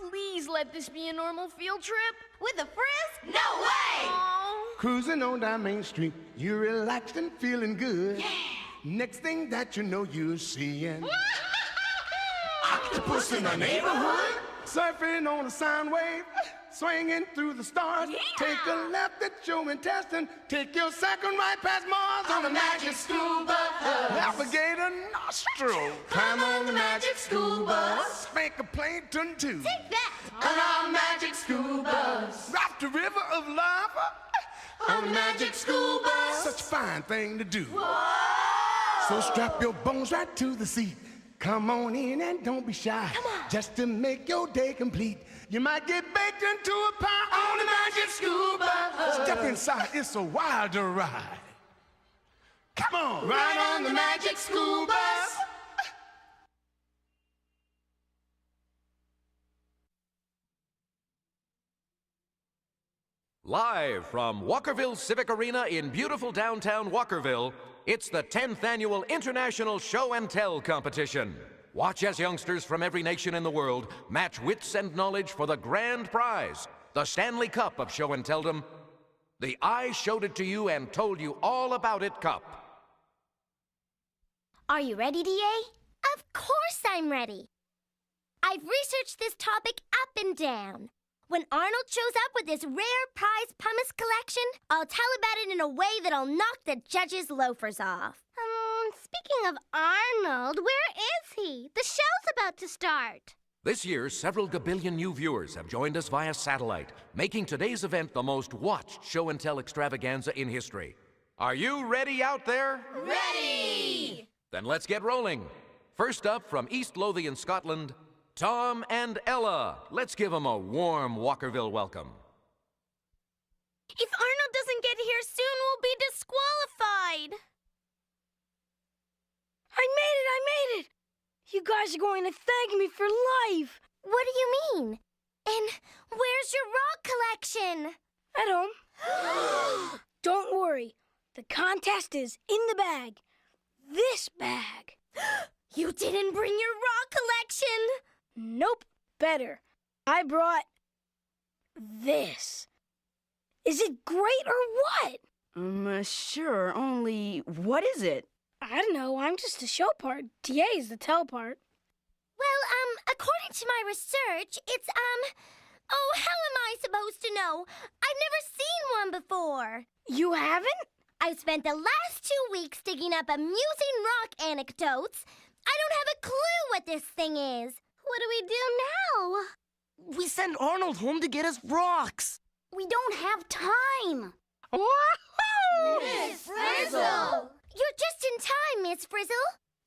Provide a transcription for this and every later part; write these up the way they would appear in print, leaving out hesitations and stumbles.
please let this be a normal field trip? With a frisk? No way! Oh. Cruising on down Main Street, you're relaxed and feeling good. Yeah! Next thing that you know, you're seeing octopus in the neighborhood, surfing on a sound wave, swinging through the stars. Yeah. Take a left at your intestine, take your second right past Mars on the magic school bus. Navigate a nostril, climb on the magic school bus. Spank a plankton too. Take that! On our magic school bus. Rock the river of lava on the magic school bus. Such a fine thing to do. Whoa! So strap your bones right to the seat. Come on in and don't be shy. Come on. Just to make your day complete. You might get baked into a pie on the magic school bus. Step inside, it's a wilder ride. Come on, ride on the magic school bus. Live from Walkerville Civic Arena in beautiful downtown Walkerville, it's the 10th Annual International Show and Tell Competition. Watch as youngsters from every nation in the world match wits and knowledge for the grand prize, the Stanley Cup of Show and Telldom, the I Showed It to You and Told You All About It Cup. Are you ready, DA? Of course I'm ready. I've researched this topic up and down. When Arnold shows up with his rare prize pumice collection, I'll tell about it in a way that'll knock the judges' loafers off. Speaking of Arnold, where is he? The show's about to start. This year, several gabillion new viewers have joined us via satellite, making today's event the most watched show and tell extravaganza in history. Are you ready out there? Ready! Then let's get rolling. First up, from East Lothian, Scotland, Tom and Ella. Let's give them a warm Walkerville welcome. If Arnold doesn't get here soon, we'll be disqualified. I made it! You guys are going to thank me for life. What do you mean? And where's your rock collection? At home. Don't worry. The contest is in the bag. This bag. You didn't bring your rock collection? Nope. Better. I brought this. Is it great or what? Sure, only what is it? I don't know. I'm just the show part. TA is the tell part. Well, according to my research, it's, oh, how am I supposed to know? I've never seen one before. You haven't? I've spent the last 2 weeks digging up amusing rock anecdotes. I don't have a clue what this thing is. What do we do now? We send Arnold home to get us rocks. We don't have time. Woohoo! Miss Frizzle! You're just in time, Miss Frizzle.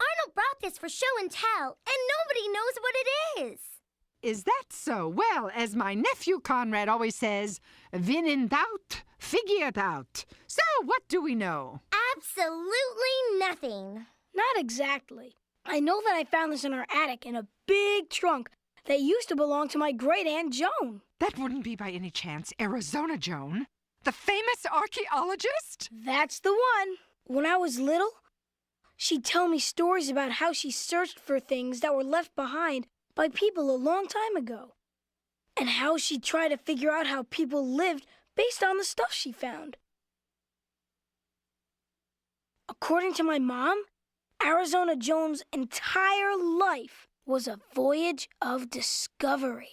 Arnold brought this for show and tell, and nobody knows what it is. Is that so? Well, as my nephew Conrad always says, when in doubt, figure it out. So, what do we know? Absolutely nothing. Not exactly. I know that I found this in our attic in a big trunk that used to belong to my great-aunt Joan. That wouldn't be by any chance Arizona Joan, the famous archaeologist? That's the one. When I was little, she'd tell me stories about how she searched for things that were left behind by people a long time ago, and how she'd try to figure out how people lived based on the stuff she found. According to my mom, Arizona Joan's entire life was a voyage of discovery.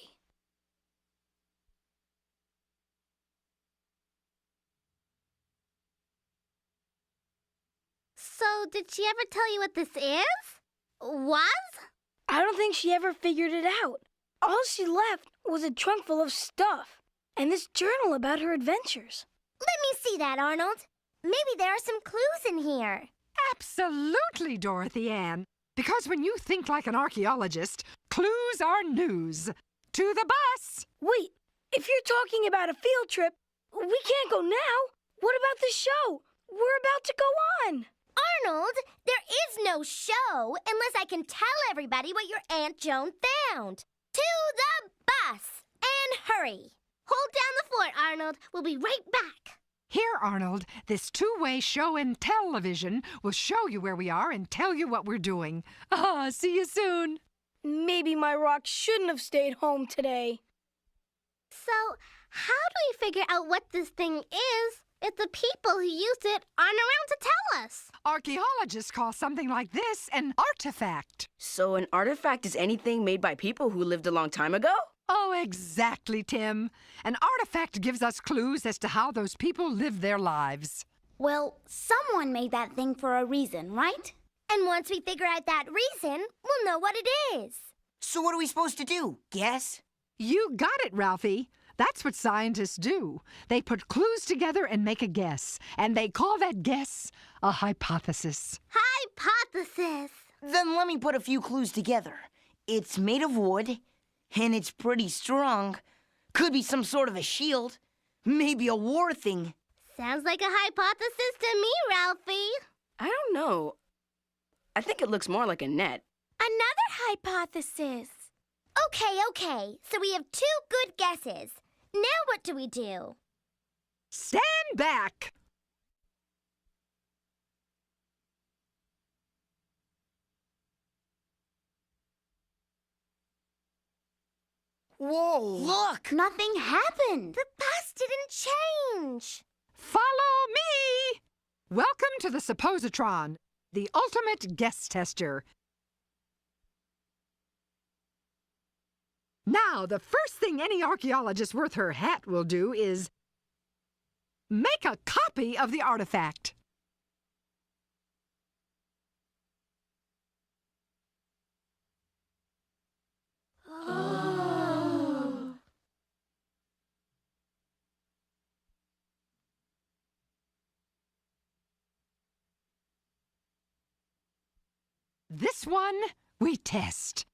So, did she ever tell you what this is? Was? I don't think she ever figured it out. All she left was a trunk full of stuff, and this journal about her adventures. Let me see that, Arnold. Maybe there are some clues in here. Absolutely, Dorothy Ann. Because when you think like an archaeologist, clues are news. To the bus! Wait, if you're talking about a field trip, we can't go now. What about the show? We're about to go on. Arnold, there is no show unless I can tell everybody what your Aunt Joan found. To the bus! And hurry! Hold down the fort, Arnold. We'll be right back. Here, Arnold, this two-way show and television will show you where we are and tell you what we're doing. See you soon. Maybe my rock shouldn't have stayed home today. So, how do we figure out what this thing is if the people who used it aren't around to tell us? Archaeologists call something like this an artifact. So an artifact is anything made by people who lived a long time ago? Oh, exactly, Tim. An artifact gives us clues as to how those people lived their lives. Well, someone made that thing for a reason, right? And once we figure out that reason, we'll know what it is. So what are we supposed to do? Guess? You got it, Ralphie. That's what scientists do. They put clues together and make a guess. And they call that guess a hypothesis. Hypothesis. Then let me put a few clues together. It's made of wood, and it's pretty strong. Could be some sort of a shield. Maybe a war thing. Sounds like a hypothesis to me, Ralphie. I don't know. I think it looks more like a net. Another hypothesis. Okay. So we have 2 good guesses. Now what do we do? Stand back! Whoa! Look! Nothing happened. The bus didn't change. Follow me! Welcome to the suppositron, the ultimate guess tester. Now, the first thing any archaeologist worth her hat will do is make a copy of the artifact. Oh. This one we test,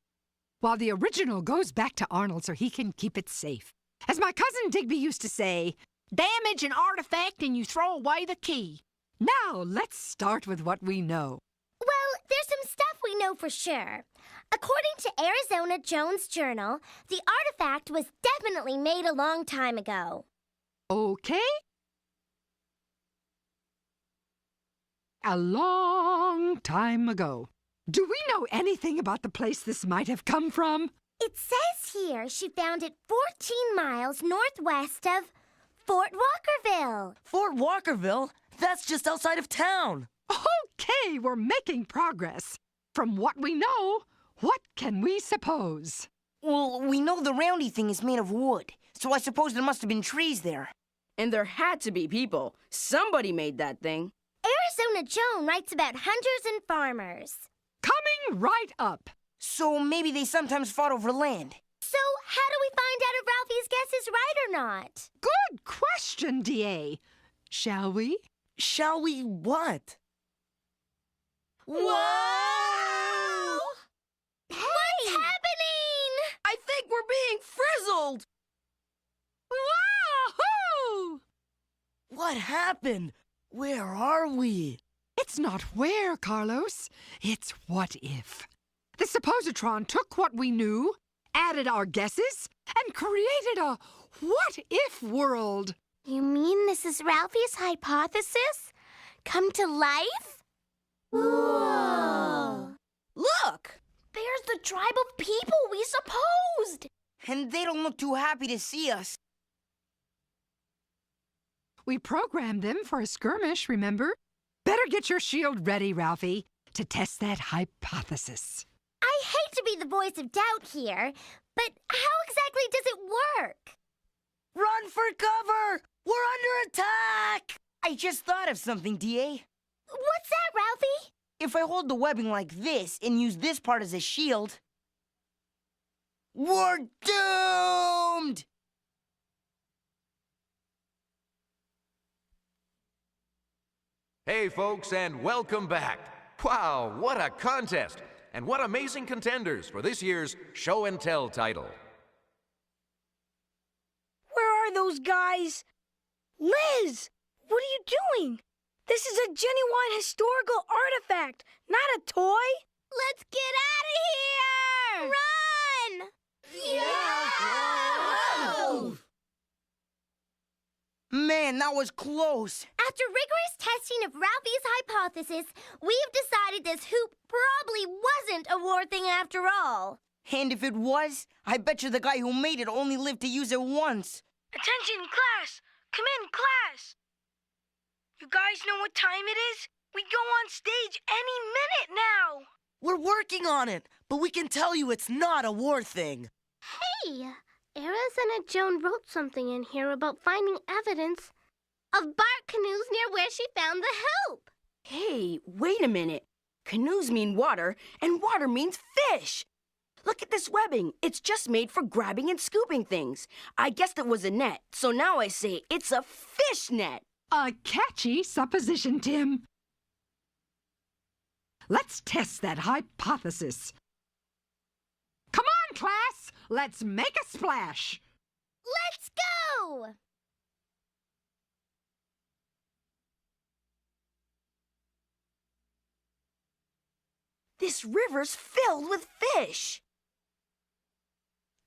while the original goes back to Arnold so he can keep it safe. As my cousin Digby used to say, damage an artifact and you throw away the key. Now, let's start with what we know. Well, there's some stuff we know for sure. According to Arizona Jones Journal, the artifact was definitely made a long time ago. Okay? A long time ago. Do we know anything about the place this might have come from? It says here she found it 14 miles northwest of Fort Walkerville. Fort Walkerville? That's just outside of town. Okay, we're making progress. From what we know, what can we suppose? Well, we know the roundy thing is made of wood, so I suppose there must have been trees there. And there had to be people. Somebody made that thing. Arizona Joan writes about hunters and farmers. Coming right up. So maybe they sometimes fought over land. So how do we find out if Ralphie's guess is right or not? Good question, D.A. Shall we? Shall we what? Whoa! What's happening? I think we're being frizzled! Wahoo! What happened? Where are we? It's not where, Carlos. It's what if. The suppositron took what we knew, added our guesses, and created a what-if world. You mean this is Ralphie's hypothesis? Come to life? Whoa. Look! There's the tribe of people we supposed. And they don't look too happy to see us. We programmed them for a skirmish, remember? Better get your shield ready, Ralphie, to test that hypothesis. I hate to be the voice of doubt here, but how exactly does it work? Run for cover! We're under attack! I just thought of something, D.A. What's that, Ralphie? If I hold the webbing like this and use this part as a shield, we're doomed! Hey, folks, and welcome back. Wow, what a contest! And what amazing contenders for this year's Show and Tell title. Where are those guys? Liz, what are you doing? This is a genuine historical artifact, not a toy. Let's get out of here! Run! Yeah! Man, that was close. After rigorous testing of Ralphie's hypothesis, we've decided this hoop probably wasn't a war thing after all. And if it was, I bet you the guy who made it only lived to use it once. Attention, class! Come in, class! You guys know what time it is? We go on stage any minute now! We're working on it, but we can tell you it's not a war thing. Hey, Arizona Joan wrote something in here about finding evidence of bark canoes near where she found the help. Hey, wait a minute. Canoes mean water, and water means fish. Look at this webbing. It's just made for grabbing and scooping things. I guessed it was a net, so now I say it's a fish net. A catchy supposition, Tim. Let's test that hypothesis. Come on, class! Let's make a splash! Let's go! This river's filled with fish.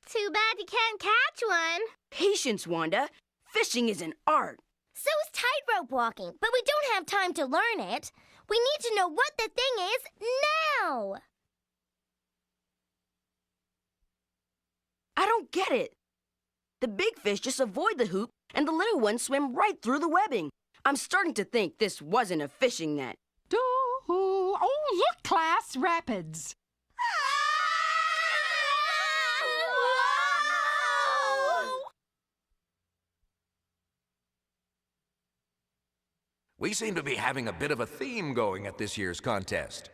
Too bad you can't catch one. Patience, Wanda. Fishing is an art. So is tightrope walking, but we don't have time to learn it. We need to know what the thing is now. I don't get it. The big fish just avoid the hoop, and the little ones swim right through the webbing. I'm starting to think this wasn't a fishing net. Oh, look, class, rapids. We seem to be having a bit of a theme going at this year's contest.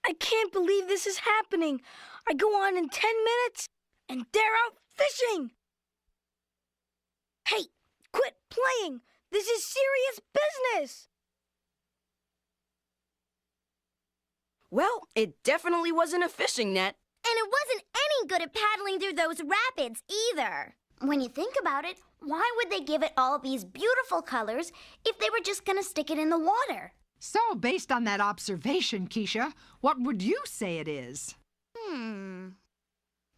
I can't believe this is happening. I go on in 10 minutes, and they're out fishing. Hey, quit playing. This is serious business. Well, it definitely wasn't a fishing net. And it wasn't any good at paddling through those rapids either. When you think about it, why would they give it all these beautiful colors if they were just gonna stick it in the water? So, based on that observation, Keisha, what would you say it is?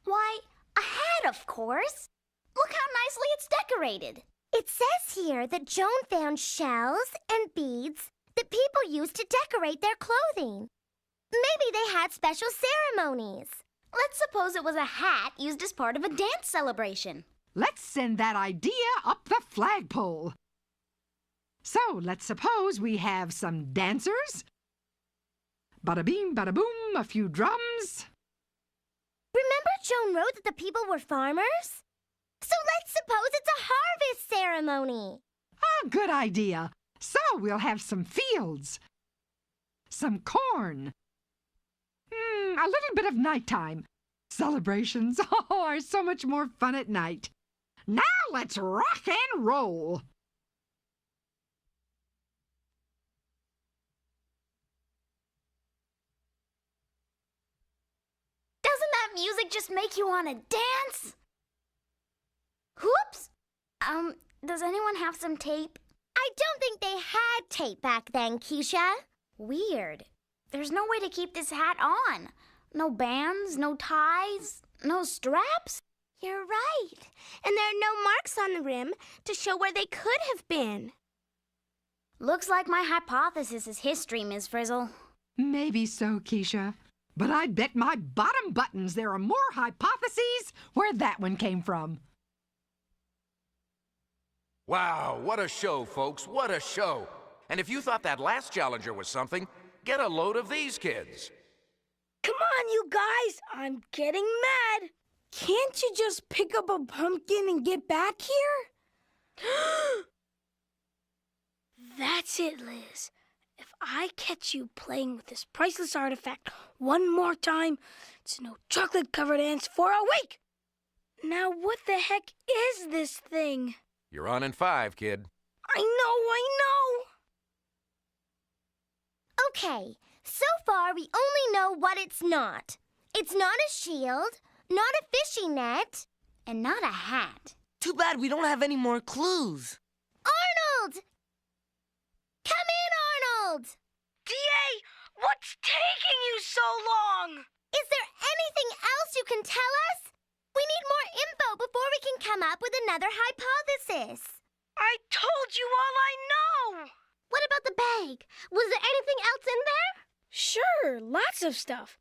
Why, a hat, of course. Look how nicely it's decorated. It says here that Joan found shells and beads that people used to decorate their clothing. Maybe they had special ceremonies. Let's suppose it was a hat used as part of a dance celebration. Let's send that idea up the flagpole. So, let's suppose we have some dancers. Bada beam, bada boom, a few drums. Remember Joan wrote that the people were farmers? So let's suppose it's a harvest ceremony. Ah, good idea. So, we'll have some fields. Some corn. A little bit of nighttime. Celebrations are so much more fun at night. Now let's rock and roll. Doesn't that music just make you want to dance? Whoops! Does anyone have some tape? I don't think they had tape back then, Keisha. Weird. There's no way to keep this hat on. No bands, no ties, no straps. You're right. And there are no marks on the rim to show where they could have been. Looks like my hypothesis is history, Ms. Frizzle. Maybe so, Keisha. But I'd bet my bottom buttons there are more hypotheses where that one came from. Wow, what a show, folks, what a show. And if you thought that last challenger was something, get a load of these kids. Come on, you guys. I'm getting mad. Can't you just pick up a pumpkin and get back here? That's it, Liz. If I catch you playing with this priceless artifact one more time, it's no chocolate-covered ants for a week. Now, what the heck is this thing? You're on in 5, kid. I know. Okay, so far we only know what it's not. It's not a shield, not a fishing net, And not a hat. Too bad we don't have any more clues. Arnold! Come in, Arnold! D.A., what's taking you so long? Is there anything else you can tell us? We need more info before we can come up with another hypothesis. I told you all I know. What about the bag? Was there anything else in there? Sure, lots of stuff.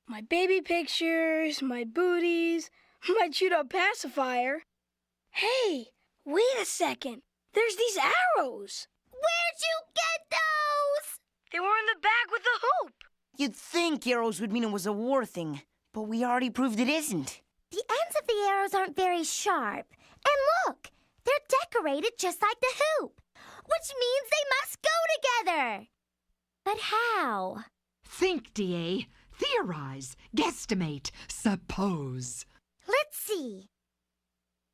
My baby pictures, my booties, my chewed-up pacifier. Hey, wait a second. There's these arrows. Where'd you get those? They were in the bag with the hoop. You'd think arrows would mean it was a war thing, but we already proved it isn't. The ends of the arrows aren't very sharp. And look, they're decorated just like the hoop, which means they must go together. But how? Think, D.A. Theorize. Guesstimate. Suppose. Let's see.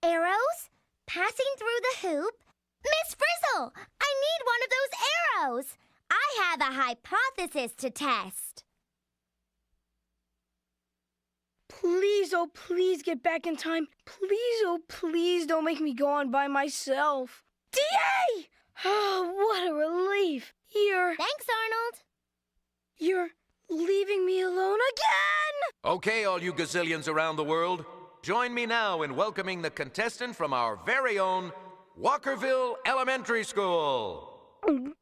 Arrows passing through the hoop. Miss Frizzle, I need one of those arrows. I have a hypothesis to test. Please, oh please get back in time. Please, oh please don't make me go on by myself. D.A.! Oh, what a relief. Thanks, Arnold. You're leaving me alone again! Okay, all you gazillions around the world, join me now in welcoming the contestant from our very own Walkerville Elementary School. Oh, no!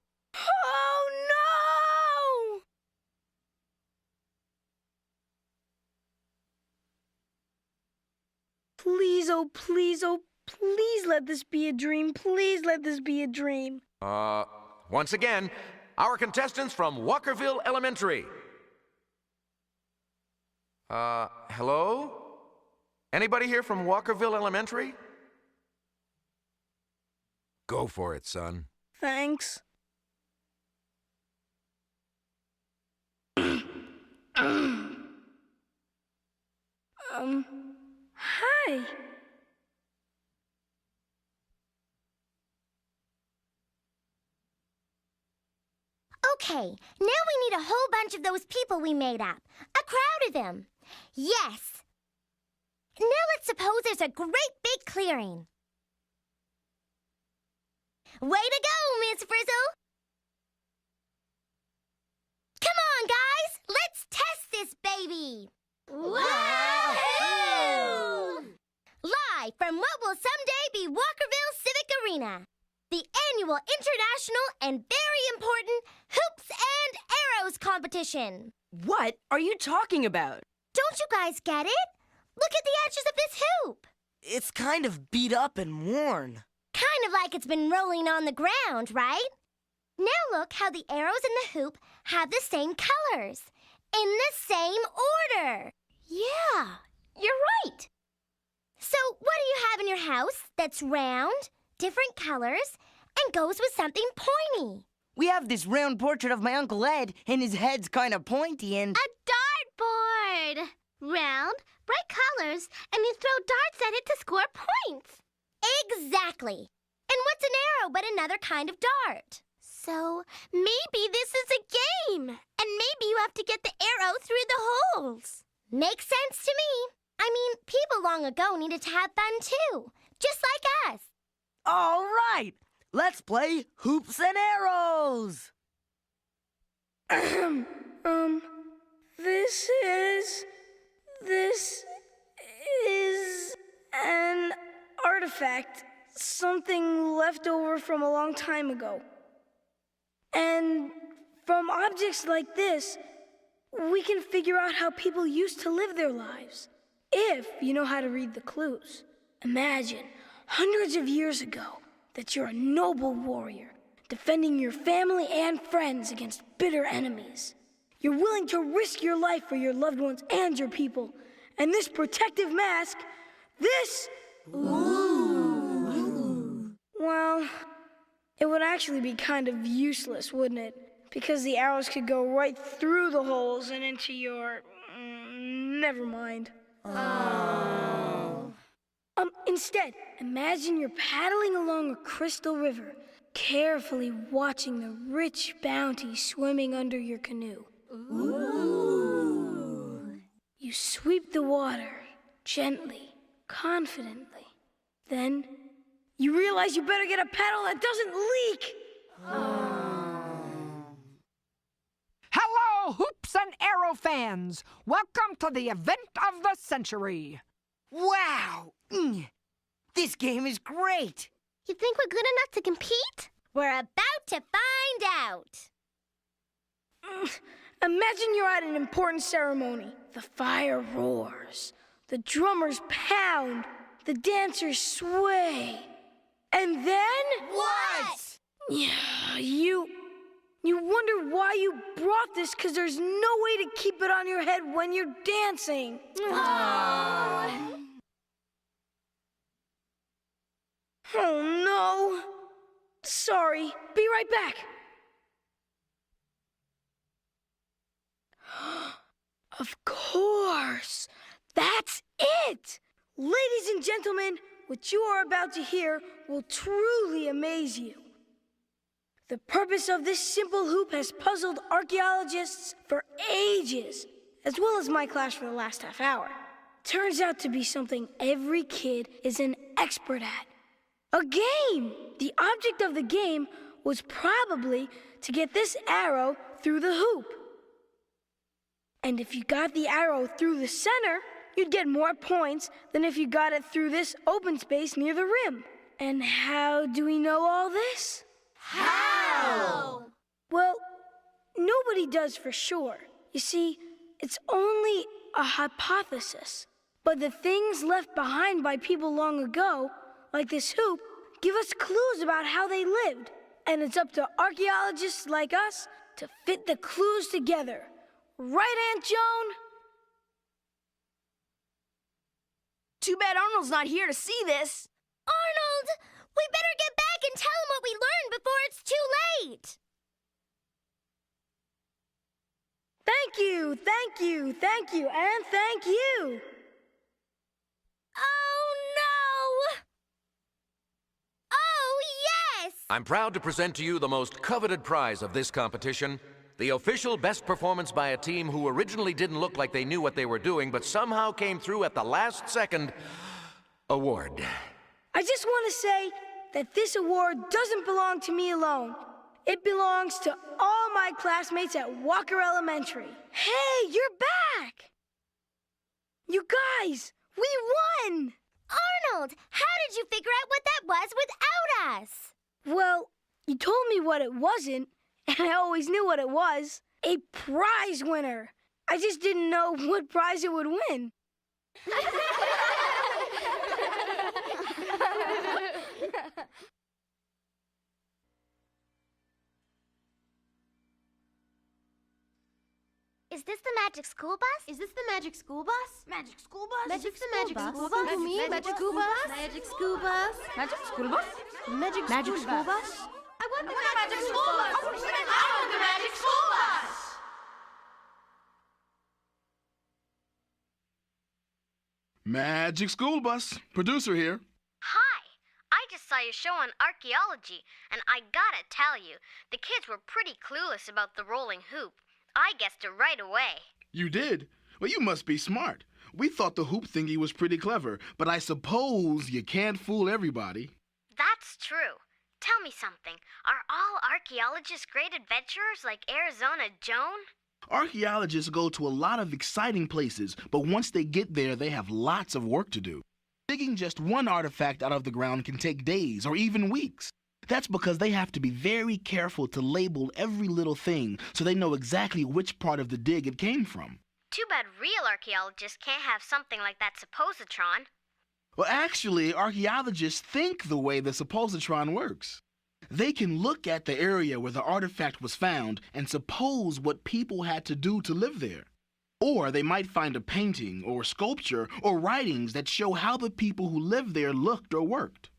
Please, oh please let this be a dream. Please let this be a dream. Once again, our contestants from Walkerville Elementary. Hello? Anybody here from Walkerville Elementary? Go for it, son. Thanks. Hi. Okay, now we need a whole bunch of those people we made up. A crowd of them. Yes. Now let's suppose there's a great big clearing. Way to go, Miss Frizzle! Come on, guys! Let's test this baby! Woohoo! Live from what will someday be Walkerville Civic Arena, the annual international and very important Hoops and Arrows competition. What are you talking about? Don't you guys get it? Look at the edges of this hoop. It's kind of beat up and worn. Kind of like it's been rolling on the ground, right? Now look how the arrows in the hoop have the same colors, in the same order. Yeah, you're right. So what do you have in your house that's round, different colors, and goes with something pointy? We have this round portrait of my Uncle Ed, and his head's kind of pointy and... A dartboard! Round, bright colors, and you throw darts at it to score points. Exactly. And what's an arrow but another kind of dart? So maybe this is a game, and maybe you have to get the arrow through the holes. Makes sense to me. I mean, people long ago needed to have fun too, just like us. All right, let's play Hoops and Arrows. This is an artifact, something left over from a long time ago. And from objects like this, we can figure out how people used to live their lives, if you know how to read the clues. Imagine, hundreds of years ago, that you're a noble warrior, defending your family and friends against bitter enemies. You're willing to risk your life for your loved ones and your people. And this protective mask, this... Ooh. Well, it would actually be kind of useless, wouldn't it? Because the arrows could go right through the holes and into your... never mind. Oh. Instead, imagine you're paddling along a crystal river, carefully watching the rich bounty swimming under your canoe. Ooh. You sweep the water gently, confidently. Then you realize you better get a paddle that doesn't leak. Hello, Hoops and Arrow fans! Welcome to the event of the century. Wow! This game is great! You think we're good enough to compete? We're about to find out. Imagine you're at an important ceremony, The fire roars, the drummers pound, the dancers sway. And then... What? Yeah, you wonder why you brought this, because there's no way to keep it on your head when you're dancing. Oh, no. Sorry. Be right back. Of course. That's it. Ladies and gentlemen, what you are about to hear will truly amaze you. The purpose of this simple hoop has puzzled archaeologists for ages, as well as my class for the last half hour. Turns out to be something every kid is an expert at. A game! The object of the game was probably to get this arrow through the hoop. And if you got the arrow through the center, you'd get more points than if you got it through this open space near the rim. And how do we know all this? How? Well, nobody does for sure. You see, it's only a hypothesis. But the things left behind by people long ago, like this hoop, give us clues about how they lived. And it's up to archaeologists like us to fit the clues together. Right, Aunt Joan? Too bad Arnold's not here to see this. Arnold! We better get back and tell him what we learned before it's too late! Thank you, thank you, thank you, and thank you. Oh, no! Oh, yes! I'm proud to present to you the most coveted prize of this competition, the official best performance by a team who originally didn't look like they knew what they were doing, but somehow came through at the last second award. I just want to say that this award doesn't belong to me alone. It belongs to all my classmates at Walker Elementary. Hey, you're back! You guys, we won! Arnold, how did you figure out what that was without us? Well, you told me what it wasn't, and I always knew what it was. A prize winner. I just didn't know what prize it would win. Is this the magic school bus? Is this the magic school bus? Magic school bus? Magic the magic school bus? Magic school bus? Magic school bus? Magic school bus? Magic school bus? I want the magic school bus! I want the magic school bus! Magic School Bus. Producer here. Hi. I just saw your show on archaeology, and I gotta tell you, the kids were pretty clueless about the rolling hoop. I guessed it right away. You did? Well, you must be smart. We thought the hoop thingy was pretty clever, but I suppose you can't fool everybody. That's true. Tell me something. Are all archaeologists great adventurers like Arizona Joan? Archaeologists go to a lot of exciting places, but once they get there, they have lots of work to do. Digging just one artifact out of the ground can take days or even weeks. That's because they have to be very careful to label every little thing so they know exactly which part of the dig it came from. Too bad real archaeologists can't have something like that suppositron. Well, actually, archaeologists think the way the suppositron works. They can look at the area where the artifact was found and suppose what people had to do to live there. Or they might find a painting or sculpture or writings that show how the people who lived there looked or worked.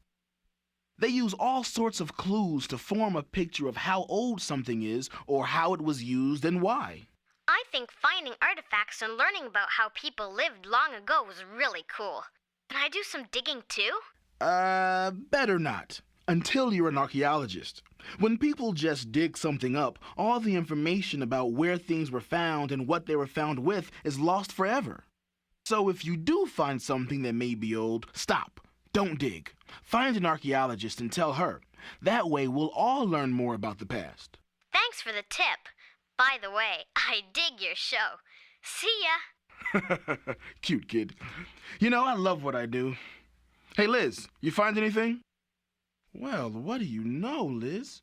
They use all sorts of clues to form a picture of how old something is or how it was used and why. I think finding artifacts and learning about how people lived long ago was really cool. Can I do some digging too? Better not. Until you're an archaeologist. When people just dig something up, all the information about where things were found and what they were found with is lost forever. So if you do find something that may be old, stop. Don't dig. Find an archaeologist and tell her. That way we'll all learn more about the past. Thanks for the tip. By the way, I dig your show. See ya. Cute kid. You know, I love what I do. Hey, Liz, you find anything? Well, what do you know, Liz?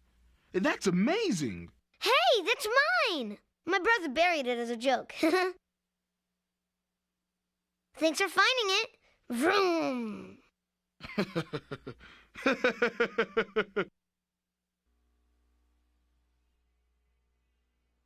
That's amazing. Hey, that's mine! My brother buried it as a joke. Thanks for finding it. Vroom.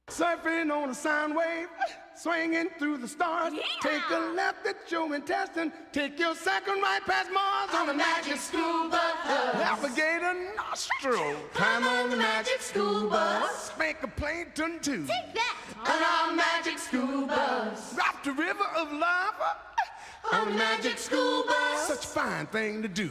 Surfing on a sound wave, swinging through the stars. Take a left at your intestine. Take your second right past Mars on a magic school bus. Navigate a nostril. Climb on the magic school bus. Make a plankton too. Take that. On our magic school bus. Drop the river of lava on a magic school bus. Such a fine thing to do.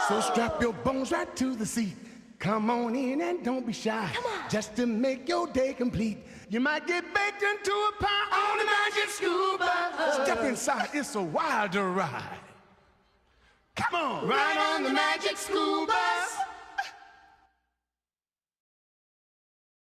So strap your bones right to the seat. Come on in and don't be shy. Just to make your day complete. You might get baked into a pie on the magic school bus. Step inside, it's a wilder ride. Come on, ride on the magic school bus.